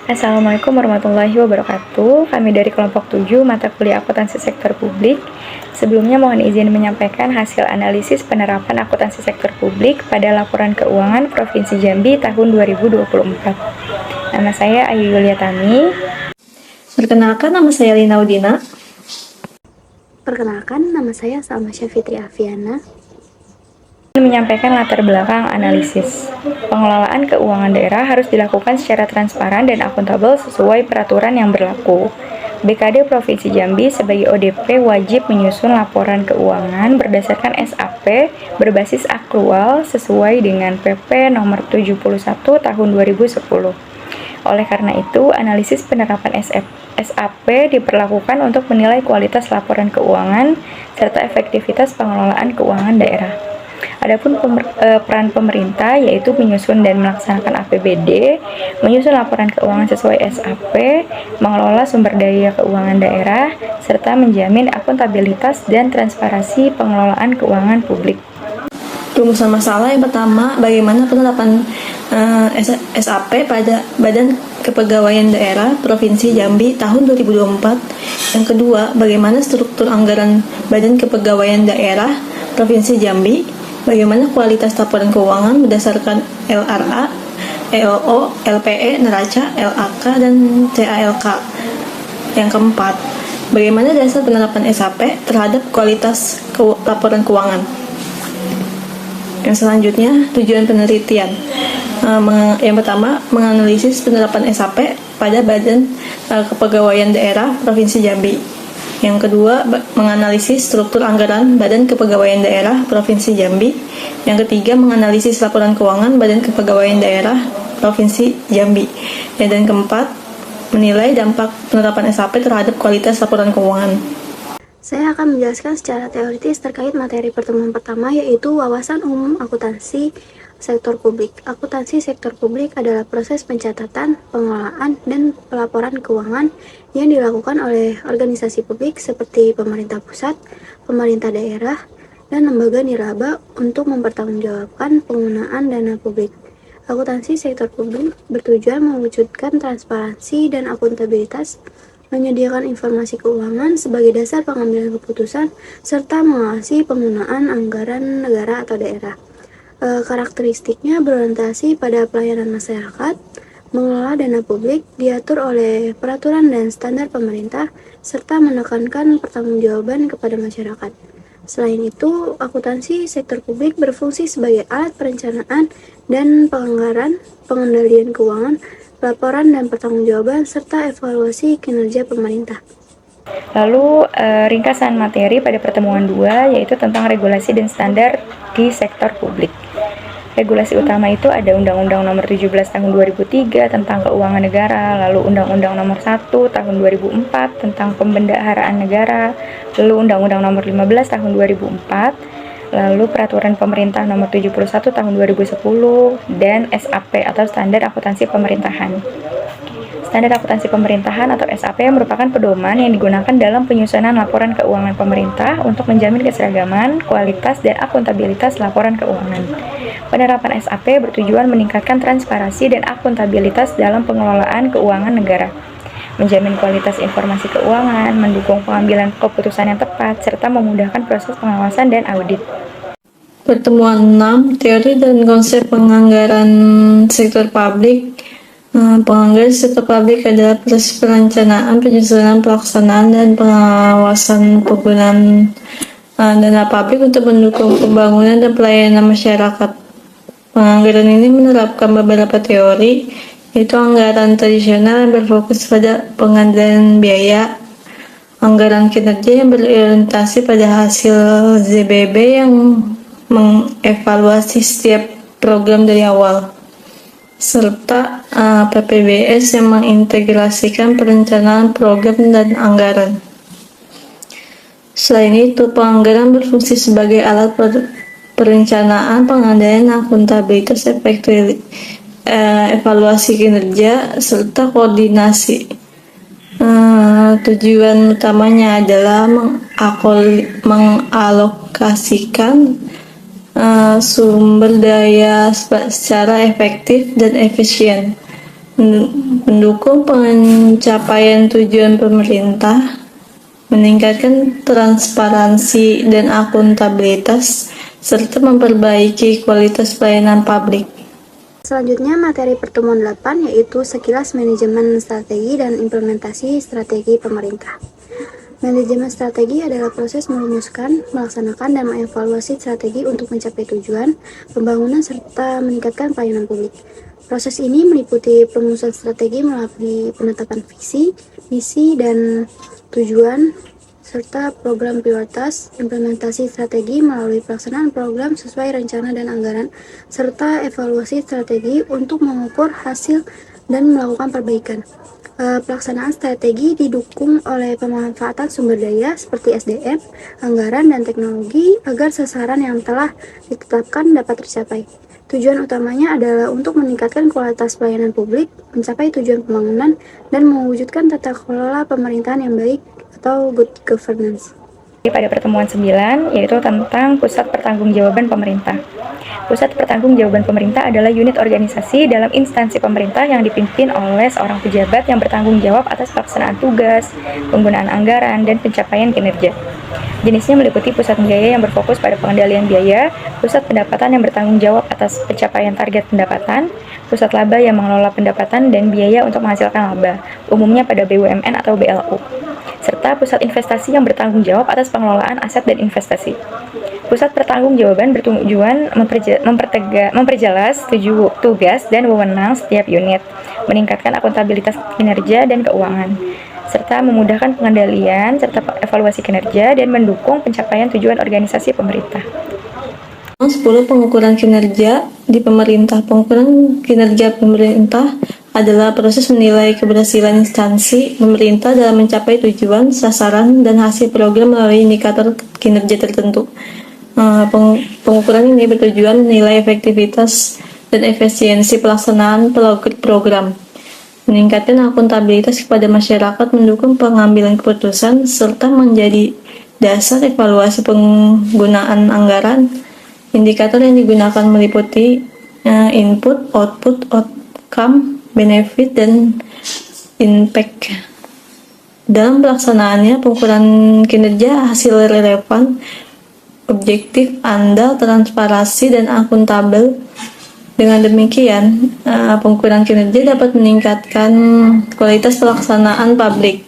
Assalamualaikum warahmatullahi wabarakatuh. Kami dari kelompok 7 mata kuliah akuntansi sektor publik. Sebelumnya mohon izin menyampaikan hasil analisis penerapan akuntansi sektor publik pada laporan keuangan Provinsi Jambi tahun 2024. Nama saya Ayu Yulia Tami. Perkenalkan, nama saya Lina Udina. Perkenalkan, nama saya Salma Syafitri Afiana. Menyampaikan latar belakang analisis. Pengelolaan keuangan daerah harus dilakukan secara transparan dan akuntabel sesuai peraturan yang berlaku. BKD Provinsi Jambi sebagai ODP wajib menyusun laporan keuangan berdasarkan SAP berbasis akrual sesuai dengan PP nomor 71 tahun 2010. Oleh karena itu, analisis penerapan SAP diperlakukan untuk menilai kualitas laporan keuangan serta efektivitas pengelolaan keuangan daerah. Adapun peran pemerintah yaitu menyusun dan melaksanakan APBD, menyusun laporan keuangan sesuai SAP, mengelola sumber daya keuangan daerah, serta menjamin akuntabilitas dan transparansi pengelolaan keuangan publik. Rumusan masalah yang pertama, bagaimana penerapan SAP pada Badan Kepegawaian Daerah Provinsi Jambi tahun 2024. Yang kedua, bagaimana struktur anggaran Badan Kepegawaian Daerah Provinsi Jambi, bagaimana kualitas laporan keuangan berdasarkan LRA, ELO, LPE, neraca, LAK, dan CALK. Yang keempat, bagaimana dasar penerapan SAP terhadap kualitas laporan keuangan. Yang selanjutnya, tujuan penelitian. Yang pertama, menganalisis penerapan SAP pada Badan Kepegawaian Daerah Provinsi Jambi. Yang kedua, menganalisis struktur anggaran Badan Kepegawaian Daerah Provinsi Jambi. Yang ketiga, menganalisis laporan keuangan Badan Kepegawaian Daerah Provinsi Jambi. Dan keempat, menilai dampak penerapan SAP terhadap kualitas laporan keuangan. Saya akan menjelaskan secara teoritis terkait materi pertemuan pertama, yaitu wawasan umum akuntansi sektor publik. Akuntansi sektor publik adalah proses pencatatan, pengelolaan, dan pelaporan keuangan yang dilakukan oleh organisasi publik seperti pemerintah pusat, pemerintah daerah, dan lembaga nirlaba untuk mempertanggungjawabkan penggunaan dana publik. Akuntansi sektor publik bertujuan mewujudkan transparansi dan akuntabilitas, menyediakan informasi keuangan sebagai dasar pengambilan keputusan, serta mengawasi penggunaan anggaran negara atau daerah. Karakteristiknya berorientasi pada pelayanan masyarakat, mengelola dana publik, diatur oleh peraturan dan standar pemerintah, serta menekankan pertanggungjawaban kepada masyarakat. Selain itu, akuntansi sektor publik berfungsi sebagai alat perencanaan dan penganggaran, pengendalian keuangan, laporan dan pertanggungjawaban, serta evaluasi kinerja pemerintah. Lalu ringkasan materi pada pertemuan 2 yaitu tentang regulasi dan standar di sektor publik. Regulasi utama itu ada Undang-Undang Nomor 17 Tahun 2003 tentang Keuangan Negara, lalu Undang-Undang Nomor 1 Tahun 2004 tentang Pembendaharaan Negara, lalu Undang-Undang Nomor 15 Tahun 2004, lalu Peraturan Pemerintah Nomor 71 Tahun 2010, dan SAP atau Standar Akuntansi Pemerintahan. Standar Akuntansi Pemerintahan atau SAP merupakan pedoman yang digunakan dalam penyusunan laporan keuangan pemerintah untuk menjamin keseragaman, kualitas, dan akuntabilitas laporan keuangan. Penerapan SAP bertujuan meningkatkan transparansi dan akuntabilitas dalam pengelolaan keuangan negara, menjamin kualitas informasi keuangan, mendukung pengambilan keputusan yang tepat, serta memudahkan proses pengawasan dan audit. Pertemuan 6, teori dan konsep penganggaran sektor publik. Penganggaran sektor publik adalah proses perencanaan, penyusunan, pelaksanaan, dan pengawasan penggunaan dana publik untuk mendukung pembangunan dan pelayanan masyarakat. Penganggaran ini menerapkan beberapa teori, yaitu anggaran tradisional yang berfokus pada pengendalian biaya, anggaran kinerja yang berorientasi pada hasil ZBB yang mengevaluasi setiap program dari awal, serta PPBS yang mengintegrasikan perencanaan program dan anggaran. Selain itu, penganggaran berfungsi sebagai alat perencanaan, pengendalian, akuntabilitas, evaluasi kinerja, serta koordinasi. Tujuan utamanya adalah mengalokasikan sumber daya secara efektif dan efisien, mendukung pencapaian tujuan pemerintah, meningkatkan transparansi dan akuntabilitas, serta memperbaiki kualitas pelayanan publik. Selanjutnya materi pertemuan 8 yaitu sekilas manajemen strategi dan implementasi strategi pemerintah. Manajemen strategi adalah proses merumuskan, melaksanakan, dan mengevaluasi strategi untuk mencapai tujuan, pembangunan, serta meningkatkan pelayanan publik. Proses ini meliputi perumusan strategi melalui penetapan visi, misi, dan tujuan, serta program prioritas, implementasi strategi melalui pelaksanaan program sesuai rencana dan anggaran, serta evaluasi strategi untuk mengukur hasil dan melakukan perbaikan. Pelaksanaan strategi didukung oleh pemanfaatan sumber daya seperti SDM, anggaran, dan teknologi agar sasaran yang telah ditetapkan dapat tercapai. Tujuan utamanya adalah untuk meningkatkan kualitas pelayanan publik, mencapai tujuan pembangunan, dan mewujudkan tata kelola pemerintahan yang baik atau good governance. Pada pertemuan 9, yaitu tentang Pusat Pertanggungjawaban Pemerintah. Pusat Pertanggungjawaban Pemerintah adalah unit organisasi dalam instansi pemerintah yang dipimpin oleh seorang pejabat yang bertanggung jawab atas pelaksanaan tugas, penggunaan anggaran, dan pencapaian kinerja. Jenisnya meliputi pusat biaya yang berfokus pada pengendalian biaya, pusat pendapatan yang bertanggung jawab atas pencapaian target pendapatan, pusat laba yang mengelola pendapatan dan biaya untuk menghasilkan laba, umumnya pada BUMN atau BLU, serta pusat investasi yang bertanggung jawab atas pengelolaan aset dan investasi. Pusat pertanggungjawaban bertujuan memperjelas tugas dan wewenang setiap unit, meningkatkan akuntabilitas kinerja dan keuangan, serta memudahkan pengendalian serta evaluasi kinerja dan mendukung pencapaian tujuan organisasi pemerintah. 10. Pengukuran kinerja di pemerintah. Pengukuran kinerja pemerintah adalah proses menilai keberhasilan instansi pemerintah dalam mencapai tujuan, sasaran, dan hasil program melalui indikator kinerja tertentu. Pengukuran ini bertujuan menilai efektivitas dan efisiensi pelaksanaan program, meningkatkan akuntabilitas kepada masyarakat, mendukung pengambilan keputusan, serta menjadi dasar evaluasi penggunaan anggaran. Indikator yang digunakan meliputi input, output, outcome, benefit, dan impact. Dalam pelaksanaannya, pengukuran kinerja hasil relevan, objektif, andal, transparansi, dan akuntabel. Dengan demikian, pengukuran kinerja dapat meningkatkan kualitas pelaksanaan publik,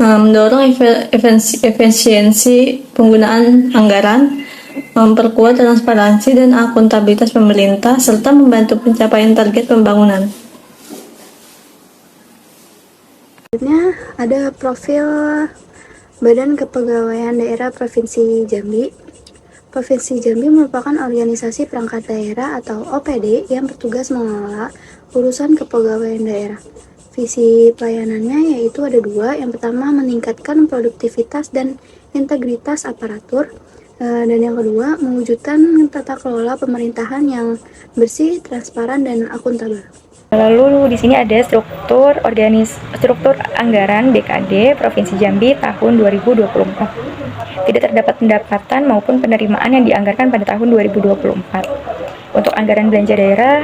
mendorong efisiensi penggunaan anggaran, memperkuat transparansi dan akuntabilitas pemerintah, serta membantu pencapaian target pembangunan. Selanjutnya ada profil Badan Kepegawaian Daerah Provinsi Jambi. Provinsi Jambi merupakan organisasi perangkat daerah atau OPD yang bertugas mengelola urusan kepegawaian daerah. Visi pelayanannya yaitu ada dua. Yang pertama, meningkatkan produktivitas dan integritas aparatur. Dan yang kedua, mewujudkan tata kelola pemerintahan yang bersih, transparan, dan akuntabel. Lalu di sini ada struktur anggaran BKD Provinsi Jambi tahun 2024. Tidak terdapat pendapatan maupun penerimaan yang dianggarkan pada tahun 2024. Untuk anggaran belanja daerah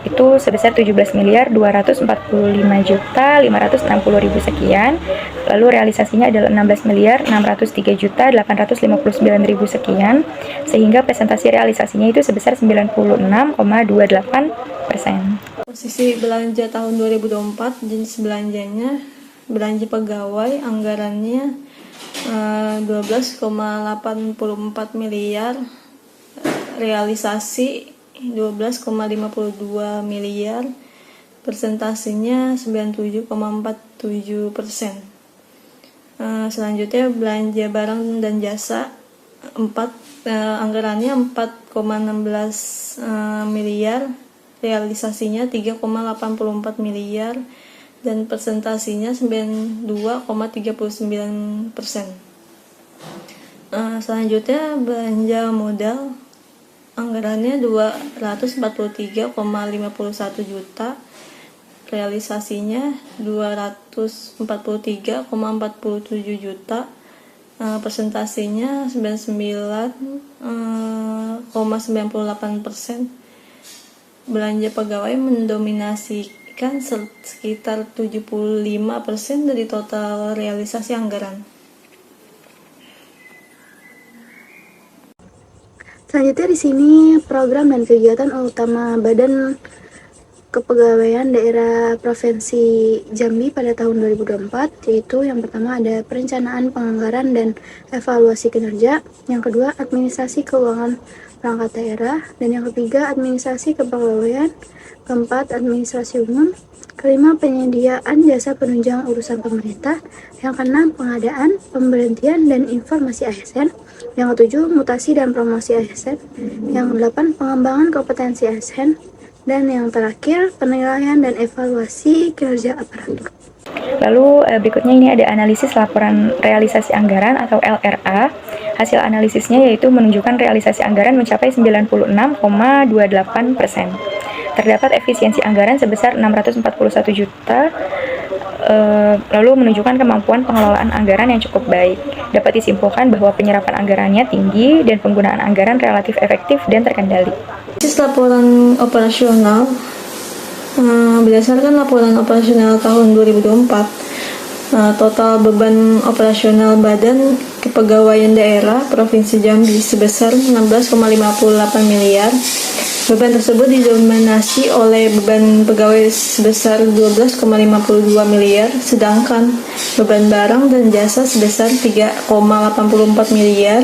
itu sebesar 17.245.560.000 sekian. Lalu realisasinya adalah 16.603.859.000 sekian, sehingga presentasi realisasinya itu sebesar 96,28%. Posisi belanja tahun 2024, jenis belanjanya belanja pegawai, anggarannya 12,84 miliar, realisasi 12,52 miliar, persentasinya 97,47%. Selanjutnya belanja barang dan jasa anggarannya 4,16 miliar, realisasinya 3,84 miliar, dan persentasinya 92,39%. Selanjutnya belanja modal, anggarannya 243,51 juta, realisasinya 243,47 juta, persentasinya 99,98%. belanja pegawai mendominasikan sekitar 75% dari total realisasi anggaran. Selanjutnya di sini program dan kegiatan utama Badan Kepegawaian Daerah Provinsi Jambi pada tahun 2024, yaitu yang pertama ada perencanaan penganggaran dan evaluasi kinerja, yang kedua administrasi keuangan perangkat daerah, dan yang ketiga administrasi kepegawaian, keempat administrasi umum, kelima penyediaan jasa penunjang urusan pemerintah, yang keenam pengadaan, pemberhentian dan informasi ASN, yang ketujuh mutasi dan promosi ASN, yang kedelapan pengembangan kompetensi ASN, dan yang terakhir penilaian dan evaluasi kinerja aparatur. Lalu berikutnya ini ada analisis laporan realisasi anggaran atau LRA. Hasil analisisnya yaitu menunjukkan realisasi anggaran mencapai 96,28%. Terdapat efisiensi anggaran sebesar 641 juta, lalu menunjukkan kemampuan pengelolaan anggaran yang cukup baik. Dapat disimpulkan bahwa penyerapan anggarannya tinggi dan penggunaan anggaran relatif efektif dan terkendali. Laporan operasional berdasarkan laporan operasional tahun 2024, total beban operasional Badan Kepegawaian Daerah Provinsi Jambi sebesar 16,58 miliar. Beban tersebut didominasi oleh beban pegawai sebesar 12,52 miliar, sedangkan beban barang dan jasa sebesar 3,84 miliar.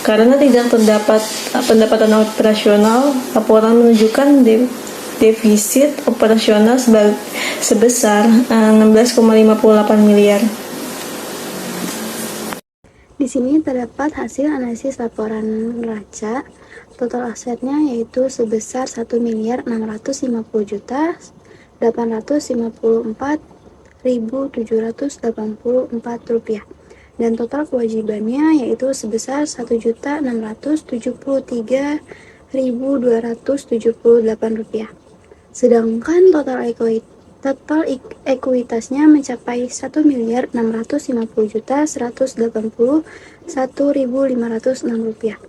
Karena tidak terdapat pendapatan operasional, laporan menunjukkan defisit operasional sebesar 16,58 miliar. Di sini terdapat hasil analisis laporan neraca. Total asetnya yaitu sebesar 1.650.854.784 rupiah. Dan total kewajibannya yaitu sebesar 1.673.278 rupiah. Sedangkan total ekuitasnya mencapai 1.650.181.506 rupiah.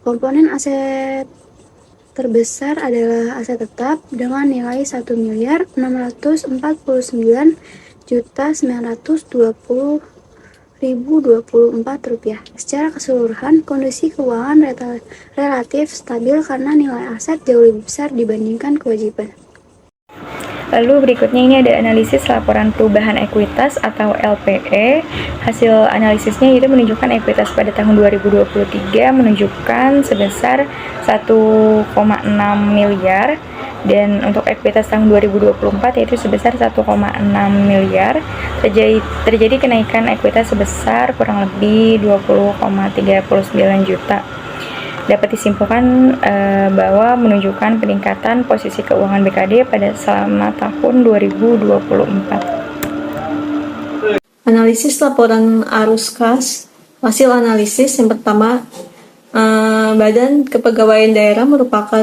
Komponen aset terbesar adalah aset tetap dengan nilai 1.649.920.024 rupiah. Secara keseluruhan, kondisi keuangan relatif stabil karena nilai aset jauh lebih besar dibandingkan kewajiban. Lalu berikutnya ini ada analisis laporan perubahan ekuitas atau LPE. Hasil analisisnya itu menunjukkan ekuitas pada tahun 2023 menunjukkan sebesar 1,6 miliar, dan untuk ekuitas tahun 2024 yaitu sebesar 1,6 miliar. Terjadi kenaikan ekuitas sebesar kurang lebih 20,39 juta. Dapat disimpulkan bahwa menunjukkan peningkatan posisi keuangan BKD pada selama tahun 2024. Analisis laporan arus kas. Hasil analisis yang pertama, Badan Kepegawaian Daerah merupakan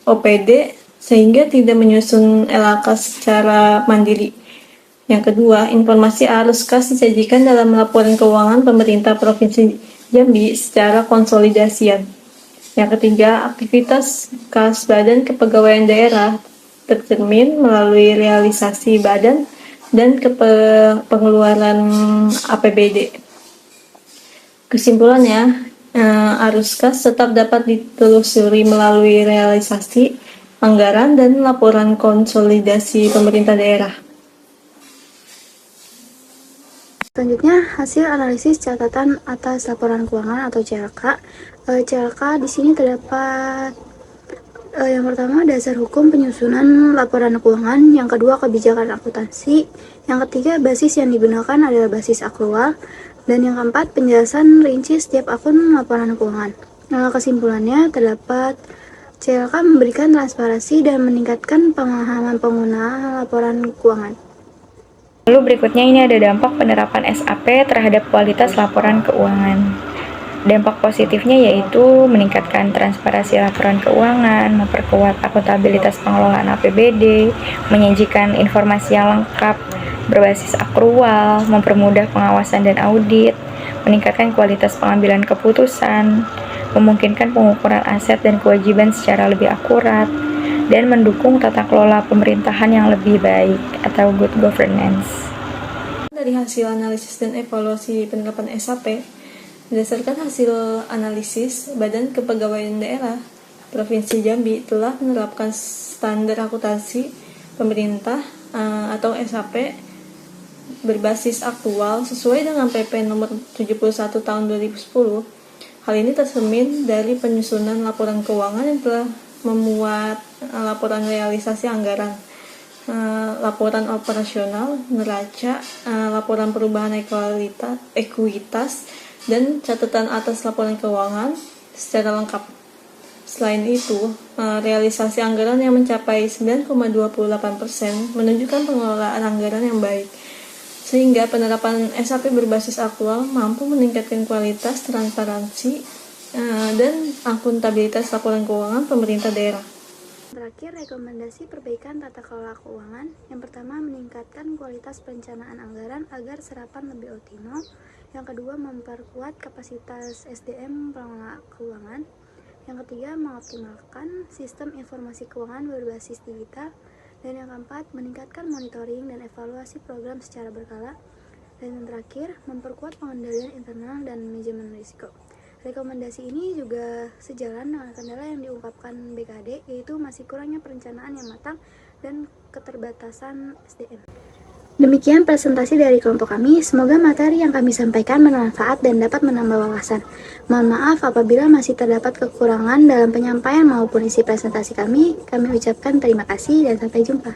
OPD sehingga tidak menyusun LAK secara mandiri. Yang kedua, informasi arus kas disajikan dalam laporan keuangan pemerintah Provinsi Jambi secara konsolidasian. Yang ketiga, aktivitas kas Badan Kepegawaian Daerah tercermin melalui realisasi badan dan pengeluaran APBD. Kesimpulannya, arus kas tetap dapat ditelusuri melalui realisasi anggaran dan laporan konsolidasi pemerintah daerah. Selanjutnya, hasil analisis catatan atas laporan keuangan atau CLK. CLK di sini terdapat yang pertama dasar hukum penyusunan laporan keuangan, yang kedua kebijakan akuntansi, yang ketiga basis yang digunakan adalah basis akrual, dan yang keempat penjelasan rinci setiap akun laporan keuangan. Kesimpulannya terdapat CLK memberikan transparansi dan meningkatkan pemahaman pengguna laporan keuangan. Lalu berikutnya ini ada dampak penerapan SAP terhadap kualitas laporan keuangan. Dampak positifnya yaitu meningkatkan transparansi laporan keuangan, memperkuat akuntabilitas pengelolaan APBD, menyajikan informasi yang lengkap berbasis akrual, mempermudah pengawasan dan audit, meningkatkan kualitas pengambilan keputusan, memungkinkan pengukuran aset dan kewajiban secara lebih akurat, dan mendukung tata kelola pemerintahan yang lebih baik atau good governance. Dari hasil analisis dan evaluasi penerapan SAP, berdasarkan hasil analisis, Badan Kepegawaian Daerah Provinsi Jambi telah menerapkan standar akuntansi pemerintah atau SAP berbasis aktual sesuai dengan PP nomor 71 tahun 2010. Hal ini tercermin dari penyusunan laporan keuangan yang telah memuat laporan realisasi anggaran, laporan operasional, neraca, laporan perubahan ekuitas, dan catatan atas laporan keuangan secara lengkap. Selain itu, realisasi anggaran yang mencapai 9,28% menunjukkan pengelolaan anggaran yang baik, sehingga penerapan SAP berbasis aktual mampu meningkatkan kualitas, transparansi, dan akuntabilitas laporan keuangan pemerintah daerah. Terakhir, rekomendasi perbaikan tata kelola keuangan. Yang pertama, meningkatkan kualitas perencanaan anggaran agar serapan lebih optimal. Yang kedua, memperkuat kapasitas SDM pengelola keuangan. Yang ketiga, mengoptimalkan sistem informasi keuangan berbasis digital. Dan yang keempat, meningkatkan monitoring dan evaluasi program secara berkala. Dan yang terakhir, memperkuat pengendalian internal dan manajemen risiko. Rekomendasi ini juga sejalan dengan kendala yang diungkapkan BKD, yaitu masih kurangnya perencanaan yang matang dan keterbatasan SDM. Demikian presentasi dari kelompok kami. Semoga materi yang kami sampaikan bermanfaat dan dapat menambah wawasan. Mohon maaf apabila masih terdapat kekurangan dalam penyampaian maupun isi presentasi kami. Kami ucapkan terima kasih dan sampai jumpa.